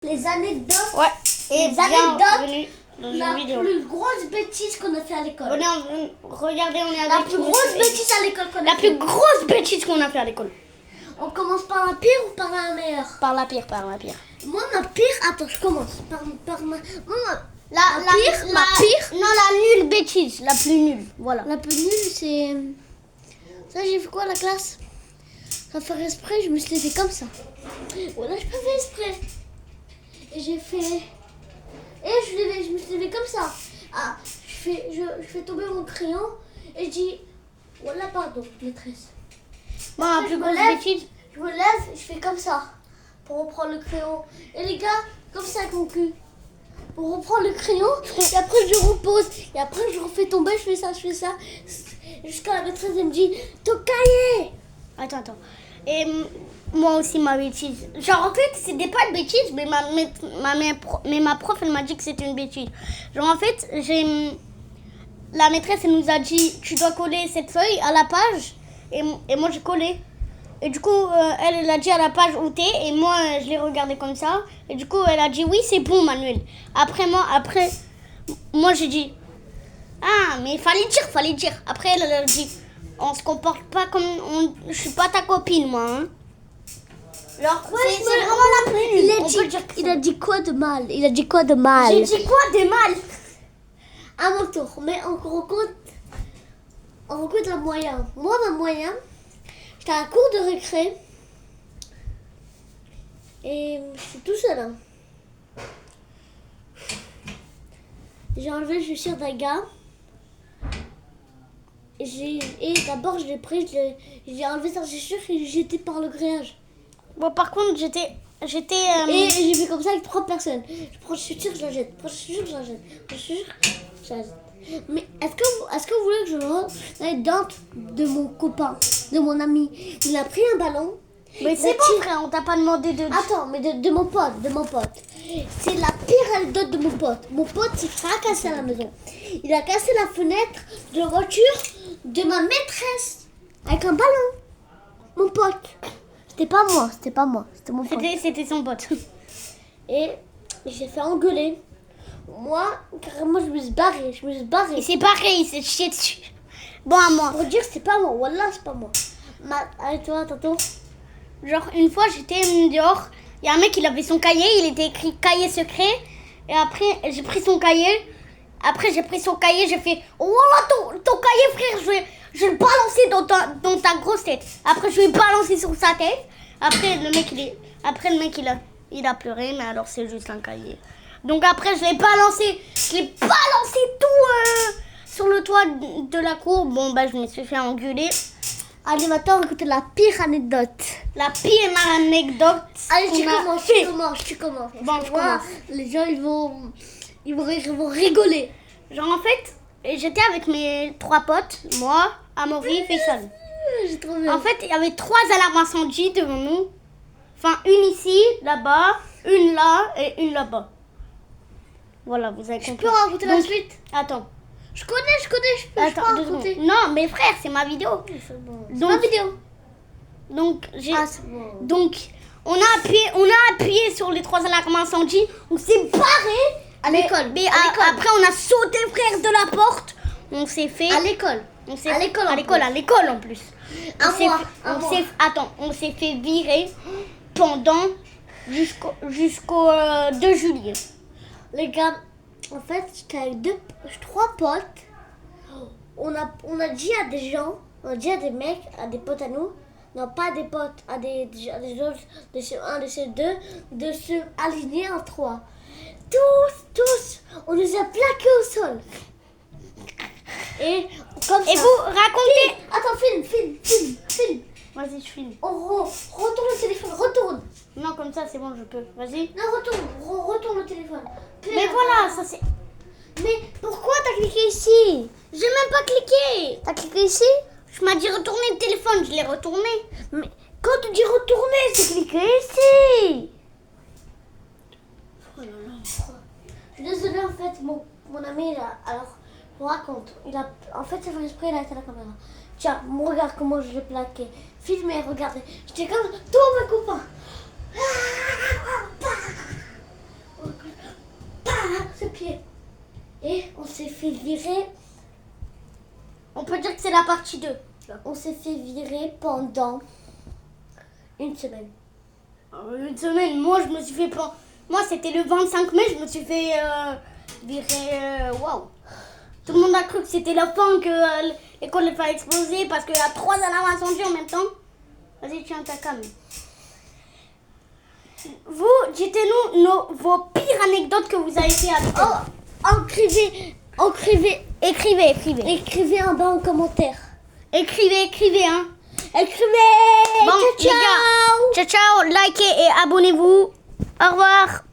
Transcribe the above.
Les anecdotes. Ouais. Et les anecdotes. Dans La une vidéo. plus grosse bêtise qu'on a fait à l'école. Regardez, on est La avec plus grosse bêtise à l'école qu'on a La fait. plus grosse bêtise qu'on a fait à l'école. On commence par la pire ou par la meilleure? Par la pire, par la pire. Moi, ma pire. Attends, je commence. Par ma. Moi, La pire, ma pire. Non, la nulle bêtise, la plus nulle. Voilà. La plus nulle, c'est. Ça, j'ai fait quoi à la classe? Sans faire exprès, je me suis levée comme ça. Voilà, je pas fait exprès. Et j'ai fait. Et je me suis levée comme ça. Ah, je fais tomber mon crayon et je dis. Voilà, pardon, maîtresse. Bon, la Après, plus je me grosse lève. bêtise. Je me lève, je fais comme ça. Pour reprendre le crayon. Et les gars, comme ça avec mon cul. Pour reprendre le crayon. Et après, je repose. Et après, je refais tomber, je fais ça. Jusqu'à la maîtresse, elle me dit ton cahier. Attends. Et moi aussi, ma bêtise. Genre, en fait, c'était pas une bêtise, mais ma prof, elle m'a dit que c'était une bêtise. Genre, en fait, la maîtresse, elle nous a dit, tu dois coller cette feuille à la page. Et moi, j'ai collé. Et du coup, elle a dit à la page où t'es. Et moi, je l'ai regardé comme ça. Et du coup, elle a dit, oui, c'est bon, Manuel. Après, moi, j'ai dit, ah, mais fallait dire. Après, elle a dit, on se comporte pas comme... Je suis pas ta copine, moi. Hein. Genre, c'est vraiment la plus nulle. Il a dit quoi de mal? Il a dit quoi de mal? J'ai dit quoi de mal? À mon tour. Mais on rencontre la moyenne. Moi, ma moyenne, j'étais à la cour de récré. Et je suis tout seul. Hein. J'ai enlevé le chaussure d'un gars. Et d'abord, je l'ai pris, j'ai enlevé sa chaussure et j'ai jeté par le grillage. Bon, par contre, j'étais Et j'ai fait comme ça avec 3 personnes. Je prends la chaussure, je la jette. Je prends la chaussure, je la jette. Je prends la chaussure, je la jette. Mais est-ce que vous voulez que je rentre l'anecdote de mon copain, de mon ami? Il a pris un ballon. Mais c'est bon, frère, on t'a pas demandé de... Attends, mais de mon pote, C'est la pire anecdote de mon pote. Mon pote s'est fracassé à la maison. Il a cassé la fenêtre de la voiture de ma maîtresse avec un ballon. Mon pote. C'était pas moi, c'était mon pote. C'était son pote. Et il s'est fait engueuler. Moi, carrément, je me suis barrée. Et c'est pareil, il s'est chié dessus. Bon, à moi. Pour dire que c'est pas moi. Wallah, c'est pas moi. Allez, toi, tantôt. Genre, une fois, j'étais dehors. Il y a un mec, il avait son cahier. Il était écrit cahier secret. Et après, j'ai pris son cahier. J'ai fait, oh là, ton cahier, frère, je vais le balancer dans ta grosse tête. Après, je vais le balancer sur sa tête. Après, le mec, il a pleuré. Mais alors, c'est juste un cahier. Donc après, je l'ai balancé tout sur le toit de la cour. Bon, bah, je me suis fait engueuler. Allez, maintenant, on va écouter la pire anecdote. La pire anecdote. Allez, tu commences. Bon, je commence. Les gens, ils vont rigoler. Genre, en fait, j'étais avec mes 3 potes. Moi, Amaury, Faisal. J'ai trop bien. En fait, il y avait 3 alarmes incendie devant nous. Enfin, une ici, là-bas, une là et une là-bas. Voilà, vous avez compris. Je peux raconter la suite? Attends. Je connais, je peux Attends, raconter. Non, mais frère, c'est ma vidéo. C'est bon. Donc, ma vidéo. Donc, c'est bon. Donc, on a appuyé sur les 3 alarmes incendie. On s'est barré. À l'école. Mais après, on a sauté, frère, de la porte. On s'est fait... À l'école. À l'école en plus. On s'est fait virer pendant jusqu'au 2 juillet. Les gars, en fait, j'étais avec 3 potes. On a dit à des gens, on a dit à des mecs, à des potes à nous, non pas à des potes, à des autres, de ces 1, de ces 2, de se aligner en 3. Tous, on les a plaqués au sol. Et comme ça. Et vous racontez... Attends, filme. Vas-y, je filme. Retourne le téléphone, retourne. Non, comme ça, c'est bon, je peux. Vas-y. Non, retourne le téléphone. Mais voilà, ça c'est... Mais pourquoi t'as cliqué ici? J'ai même pas cliqué. T'as cliqué ici? Je m'as dit retourner le téléphone, je l'ai retourné. Mais quand tu dis retourner, c'est cliquer ici. Oh là là. Je suis désolée, en fait, mon ami, là, alors, je vous raconte. En fait, c'est fait exprès, il a été à la caméra. Tiens, regarde comment je l'ai plaqué. Filmez, regardez. J'étais comme tous mes copains. s'est fait virer. On peut dire que c'est la partie 2. On s'est fait virer pendant une semaine. Une semaine, moi je me suis fait prendre. Moi c'était le 25 mai, je me suis fait virer. Waouh! Tout le monde a cru que c'était la fin, que l'école va exploser parce qu'il y a 3 alarmes incendies en même temps. Vas-y, tiens ta cam. Vous, dites-nous vos pires anecdotes que vous avez fait avec Écrivez en bas en commentaire. Écrivez, hein. Écrivez. Bon, Ciao, ciao. les gars, ciao, ciao, likez et abonnez-vous. Au revoir.